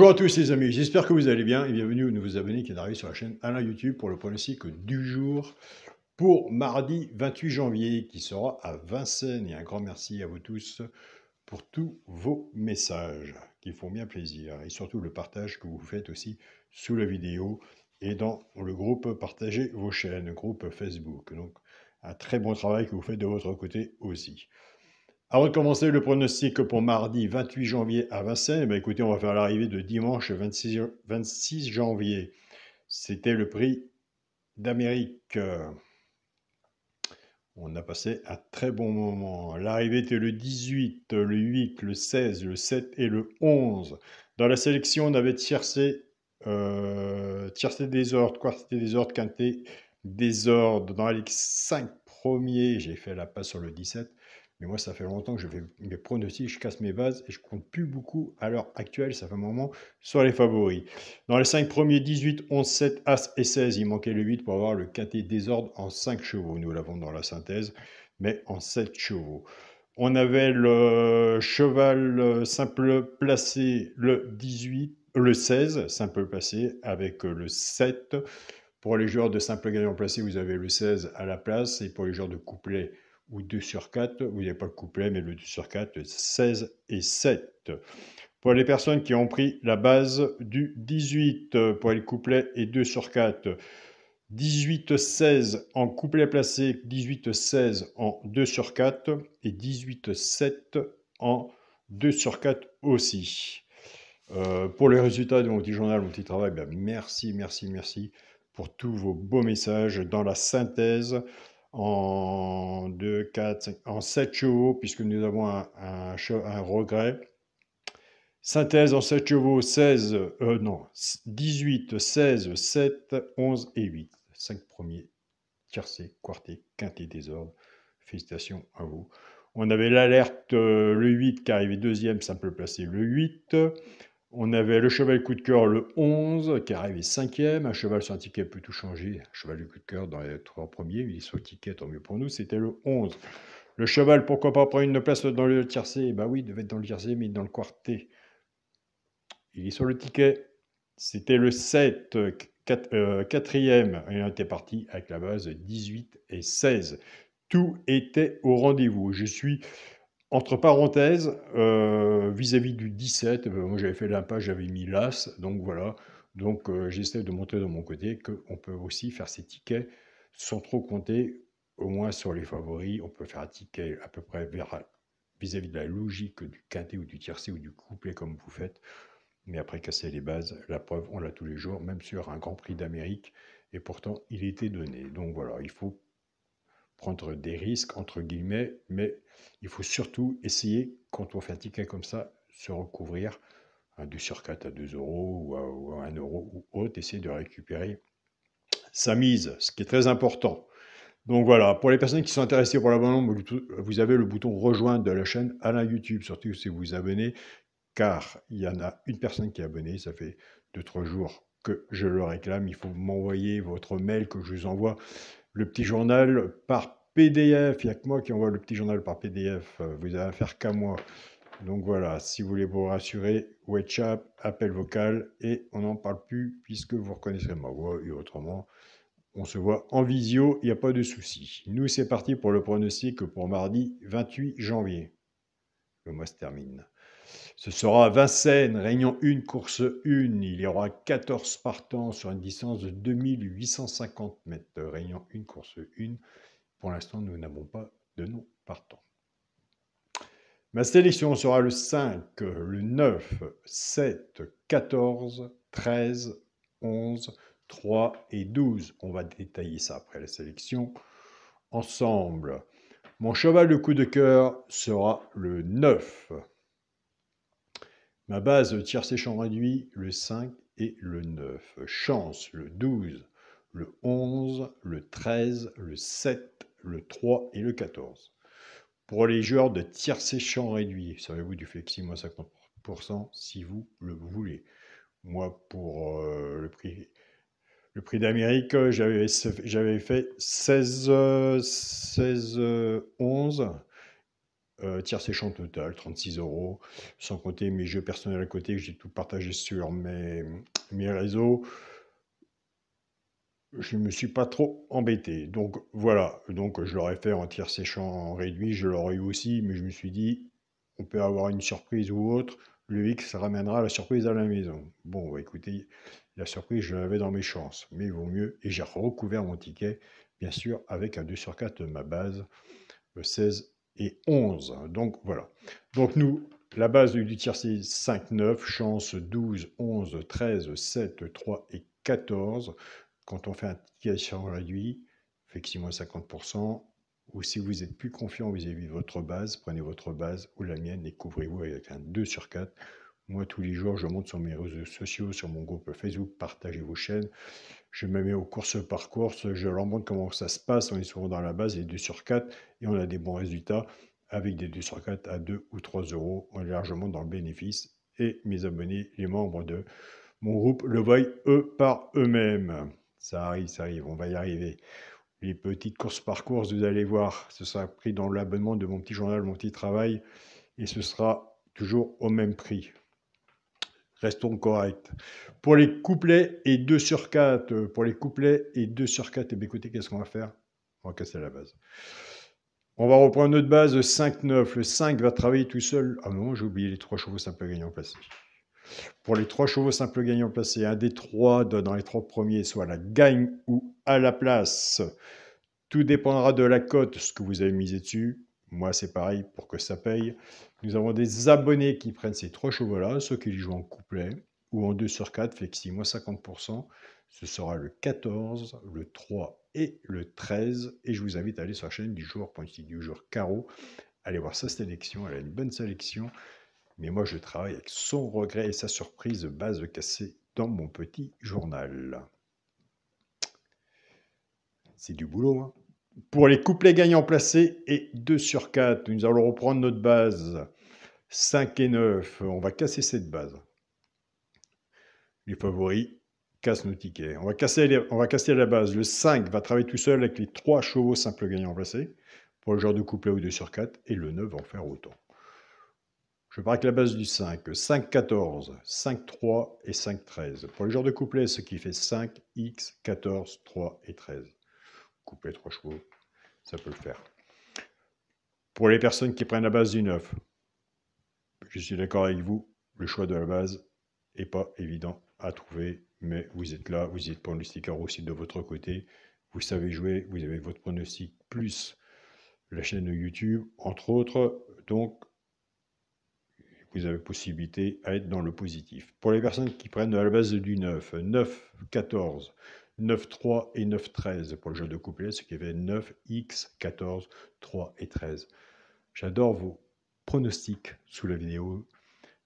Bonjour à tous les amis, j'espère que vous allez bien et bienvenue aux nouveaux abonnés qui arrivent sur la chaîne Alain YouTube pour le pronostic du jour pour mardi 28 janvier qui sera à Vincennes. Et un grand merci à vous tous pour tous vos messages qui font bien plaisir et surtout le partage que vous faites aussi sous la vidéo et dans le groupe Partagez vos chaînes, groupe Facebook. Donc un très bon travail que vous faites de votre côté aussi. Avant de commencer le pronostic pour mardi 28 janvier à Vincennes, écoutez, on va faire l'arrivée de dimanche 26 janvier. C'était le prix d'Amérique. On a passé un très bon moment. L'arrivée était le 18, le 8, le 16, le 7 et le 11. Dans la sélection, on avait tiercé désordre, quarté désordre, quinté désordre. Dans les 5 premiers, j'ai fait la passe sur le 17. Mais moi, ça fait longtemps que je fais mes pronostics, je casse mes bases et je compte plus beaucoup à l'heure actuelle. Ça fait un moment sur les favoris. Dans les 5 premiers, 18, 11, 7, As et 16, il manquait le 8 pour avoir le quinté désordre en 5 chevaux. Nous l'avons dans la synthèse, mais en 7 chevaux. On avait le cheval simple placé le 18, le 16, simple placé, avec le 7. Pour les joueurs de simple gagnant placé, vous avez le 16 à la place. Et pour les joueurs de couplet ou 2 sur 4, vous n'avez pas le couplet, mais le 2 sur 4, le 16 et 7. Pour les personnes qui ont pris la base du 18 pour les couplets et 2 sur 4, 18-16 en couplet placé, 18-16 en 2 sur 4 et 18-7 en 2 sur 4 aussi. Pour les résultats de mon petit journal, mon petit travail, merci pour tous vos beaux messages dans la synthèse en 2, 4, 5, en 7 chevaux, puisque nous avons un regret. Synthèse en 7 chevaux, 18, 16, 7, 11 et 8. 5 premiers, tiercé, quarté, quinté, désordre. Félicitations à vous. On avait l'alerte, le 8 qui arrivait deuxième, simple placé, le 8. On avait le cheval coup de cœur, le 11, qui arrivait cinquième. Un cheval sur un ticket peut tout changer. Un cheval de coup de cœur dans les 3 premiers, mais sur le ticket, tant mieux pour nous, c'était le 11. Le cheval, pourquoi pas prendre une place dans le tiercé? Bah oui, il devait être dans le tiercé, mais dans le quarté. Il est sur le ticket. C'était le 7, quatrième. Et on était parti avec la base 18 et 16. Tout était au rendez-vous. Je suis entre parenthèses vis-à-vis du 17. Moi, j'avais fait l'impasse, j'avais mis l'As. Donc voilà. Donc j'essaie de montrer de mon côté qu'on peut aussi faire ces tickets sans trop compter, au moins sur les favoris. On peut faire un ticket à peu près vis-à-vis de la logique du quintet ou du tiercé ou du couplet comme vous faites. Mais après casser les bases, la preuve, on l'a tous les jours, même sur un Grand Prix d'Amérique, et pourtant il était donné. Donc voilà, il faut prendre des risques, entre guillemets, mais il faut surtout essayer, quand on fait un ticket comme ça, se recouvrir un 2 sur 4 à 2 euros ou à 1 euro ou autre, essayer de récupérer sa mise, ce qui est très important. Donc voilà, pour les personnes qui sont intéressées pour l'abonnement, vous avez le bouton rejoindre de la chaîne Alain YouTube, surtout si vous vous abonnez, car il y en a une personne qui est abonnée, ça fait 2-3 jours que je le réclame. Il faut m'envoyer votre mail que je vous envoie le petit journal par PDF. Il n'y a que moi qui envoie le petit journal par PDF. Vous avez affaire qu'à moi. Donc voilà, si vous voulez vous rassurer, WhatsApp, appel vocal, et on n'en parle plus puisque vous reconnaîtrez ma voix et autrement. On se voit en visio, il n'y a pas de souci. Nous, c'est parti pour le pronostic pour mardi 28 janvier. Le mois se termine. Ce sera Vincennes, Réunion 1, course 1. Il y aura 14 partants sur une distance de 2850 mètres. Réunion 1, course 1. Pour l'instant, nous n'avons pas de nom partant. Ma sélection sera le 5, le 9, 7, 14, 13, 11, 3 et 12. On va détailler ça après la sélection ensemble. Mon cheval de coup de cœur sera le 9. Ma base tiercé champ réduit, le 5 et le 9. Chance, le 12, le 11, le 13, le 7, le 3 et le 14. Pour les joueurs de tiercé champ réduit, servez-vous du flexi moins 50% si vous le voulez. Moi, pour le prix d'Amérique, j'avais fait 16, 11. tir séchant total, 36 €, sans compter mes jeux personnels à côté que j'ai tout partagé sur mes réseaux. Je ne me suis pas trop embêté. Donc voilà, donc je l'aurais fait en tir séchant réduit, je l'aurais eu aussi, mais je me suis dit, on peut avoir une surprise ou autre, le X ramènera la surprise à la maison. Bon, bah, écoutez, la surprise, je l'avais dans mes chances, mais il vaut mieux. Et j'ai recouvert mon ticket, bien sûr, avec un 2 sur 4 de ma base, 16 et 11. Donc voilà. Donc nous, la base du tiercé 5, 9, chance 12, 11, 13, 7, 3 et 14. Quand on fait un ticket sur réduit, effectivement 50%. Ou si vous êtes plus confiant vis-à-vis de votre base, prenez votre base ou la mienne et couvrez-vous avec un 2 sur 4. Moi, tous les jours, je monte sur mes réseaux sociaux, sur mon groupe Facebook, partagez vos chaînes. Je me mets aux courses par course, je leur montre comment ça se passe. On est souvent dans la base, les 2 sur 4, et on a des bons résultats avec des 2 sur 4 à 2 ou 3 euros. On est largement dans le bénéfice. Et mes abonnés, les membres de mon groupe, le voient eux par eux-mêmes. Ça arrive, on va y arriver. Les petites courses par course, vous allez voir, ce sera pris dans l'abonnement de mon petit journal, mon petit travail, et ce sera toujours au même prix. Restons corrects. Pour les couplets et 2 sur 4, pour les couplets et 2 sur 4, eh bien, écoutez, qu'est-ce qu'on va faire? On va casser la base. On va reprendre notre base 5-9. Le 5 va travailler tout seul. Ah non, j'ai oublié les 3 chevaux simples gagnants placés. Pour les 3 chevaux simples gagnants placés, un des 3 dans les 3 premiers, soit la gagne ou à la place. Tout dépendra de la cote, ce que vous avez misé dessus. Moi, c'est pareil, pour que ça paye. Nous avons des abonnés qui prennent ces 3 chevaux-là, ceux qui les jouent en couplet ou en 2 sur 4, fait que si moi 50%, ce sera le 14, le 3 et le 13. Et je vous invite à aller sur la chaîne du joueur pointy, du joueur carreau. Allez voir sa sélection, elle a une bonne sélection. Mais moi, je travaille avec son regret et sa surprise base cassée dans mon petit journal. C'est du boulot, hein. Pour les couplets gagnants placés et 2 sur 4, nous allons reprendre notre base 5 et 9. On va casser cette base. Les favoris cassent nos tickets. On va casser la base. Le 5 va travailler tout seul avec les 3 chevaux simples gagnants placés pour le genre de couplet ou 2 sur 4. Et le 9 va en faire autant. Je pars avec la base du 5. 5, 14, 5, 3 et 5, 13. Pour le genre de couplet, ce qui fait 5, X, 14, 3 et 13. Couplet 3 chevaux, ça peut le faire. Pour les personnes qui prennent la base du 9, je suis d'accord avec vous, le choix de la base n'est pas évident à trouver, mais vous êtes là, vous êtes pronostiqueur aussi de votre côté, vous savez jouer, vous avez votre pronostic plus la chaîne YouTube, entre autres, donc vous avez possibilité à être dans le positif. Pour les personnes qui prennent à la base du 9, 9, 14, 9, 3 et 9, 13 pour le jeu de couplet, ce qui fait 9, X, 14, 3 et 13. J'adore vos pronostics sous la vidéo.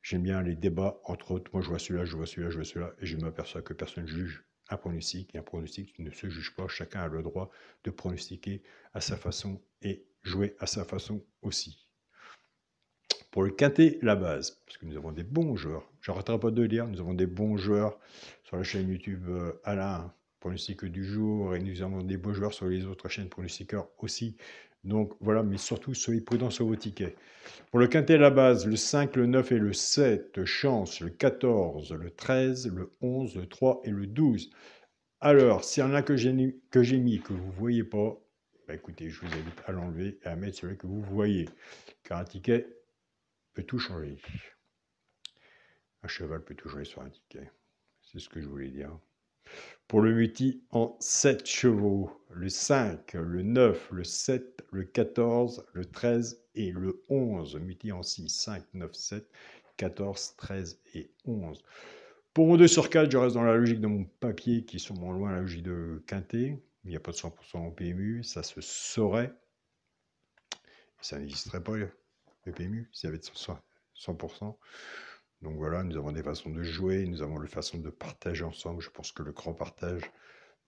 J'aime bien les débats, entre autres. Moi, je vois celui-là, je vois celui-là, je vois celui-là, et je m'aperçois que personne ne juge un pronostic. Et un pronostic ne se juge pas. Chacun a le droit de pronostiquer à sa façon et jouer à sa façon aussi. Pour le quintet, la base, parce que nous avons des bons joueurs. Je n'arrêterai pas de le dire, nous avons des bons joueurs sur la chaîne YouTube Alain, pronostic du jour, et nous avons des beaux joueurs sur les autres chaînes pronostiqueurs aussi. Donc voilà, mais surtout, soyez prudents sur vos tickets. Pour le quintet, la base, le 5, le 9 et le 7, chance, le 14, le 13, le 11, le 3 et le 12. Alors, s'il y en a que j'ai mis, que vous ne voyez pas, bah écoutez, je vous invite à l'enlever et à mettre celui que vous voyez. Car un ticket peut tout changer. Un cheval peut tout changer sur un ticket. C'est ce que je voulais dire. Pour le multi en 7 chevaux, le 5, le 9, le 7, le 14, le 13 et le 11. Multi en 6, 5, 9, 7, 14, 13 et 11. Pour mon 2 sur 4, je reste dans la logique de mon papier qui est sûrement loin la logique de quintet. Il n'y a pas de 100% en PMU, ça se saurait. Ça n'existerait pas, le PMU, s'il y avait 100%. Donc voilà, nous avons des façons de jouer, nous avons des façons de partager ensemble. Je pense que le grand partage,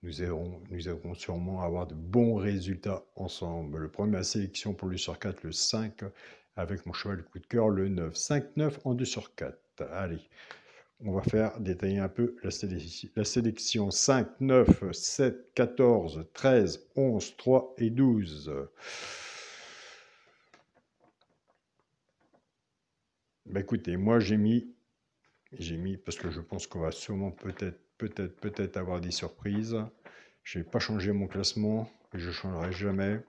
nous aiderons sûrement à avoir de bons résultats ensemble. Le premier à sélection pour le 2 sur 4, le 5, avec mon cheval de coup de cœur, le 9. 5, 9 en 2 sur 4. Allez, on va faire détailler un peu la sélection. 5, 9, 7, 14, 13, 11, 3 et 12. Bah écoutez, moi j'ai mis, parce que je pense qu'on va sûrement peut-être avoir des surprises. Je n'ai pas changé mon classement, et je ne changerai jamais.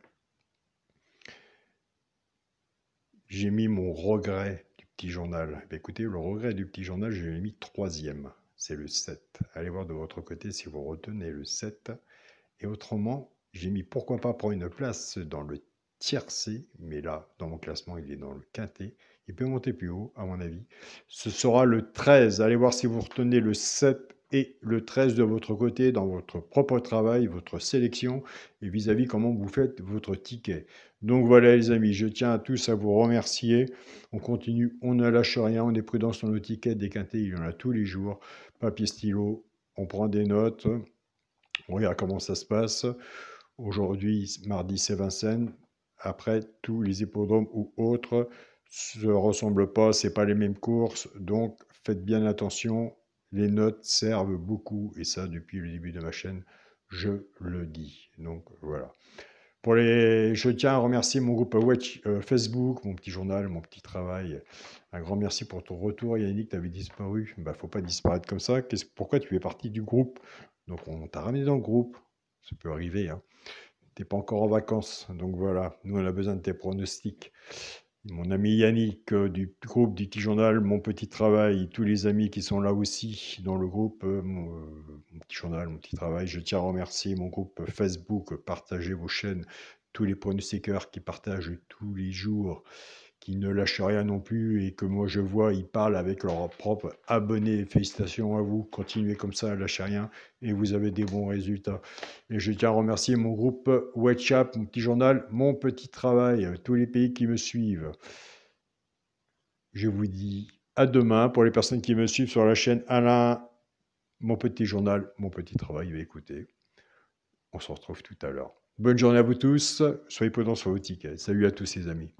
J'ai mis mon regret du petit journal. Bah écoutez, le regret du petit journal, je l'ai mis troisième. C'est le 7. Allez voir de votre côté si vous retenez le 7. Et autrement, j'ai mis pourquoi pas prendre une place dans le tiercé, mais là, dans mon classement, il est dans le quintet. Il peut monter plus haut, à mon avis. Ce sera le 13. Allez voir si vous retenez le 7 et le 13 de votre côté, dans votre propre travail, votre sélection, et vis-à-vis comment vous faites votre ticket. Donc voilà les amis, je tiens à tous à vous remercier. On continue, on ne lâche rien, on est prudent sur nos tickets. Des quintets, il y en a tous les jours. Papier, stylo, on prend des notes. On regarde comment ça se passe. Aujourd'hui, mardi, c'est Vincennes. Après, tous les hippodromes ou autres se ressemblent pas, c'est pas les mêmes courses, donc faites bien attention. Les notes servent beaucoup, et ça depuis le début de ma chaîne, je le dis. Donc voilà. Je tiens à remercier mon groupe Facebook, mon petit journal, mon petit travail. Un grand merci pour ton retour, Yannick. Tu avais disparu. Bah, faut pas disparaître comme ça. Pourquoi tu es parti du groupe? Donc, on t'a ramené dans le groupe. Ça peut arriver, hein. T'es pas encore en vacances. Donc voilà, nous, on a besoin de tes pronostics. Mon ami Yannick du groupe du petit journal, mon petit travail, tous les amis qui sont là aussi dans le groupe, mon petit journal, mon petit travail. Je tiens à remercier mon groupe Facebook, partagez vos chaînes, tous les pronostiqueurs qui partagent tous les jours, qui ne lâchent rien non plus et que moi je vois, ils parlent avec leurs propres abonnés. Félicitations à vous, continuez comme ça, lâchez rien et vous avez des bons résultats. Et je tiens à remercier mon groupe WhatsApp, mon petit journal, mon petit travail, tous les pays qui me suivent. Je vous dis à demain pour les personnes qui me suivent sur la chaîne Alain, mon petit journal, mon petit travail. Écoutez, on se retrouve tout à l'heure. Bonne journée à vous tous, soyez prudents sur vos tickets. Salut à tous les amis.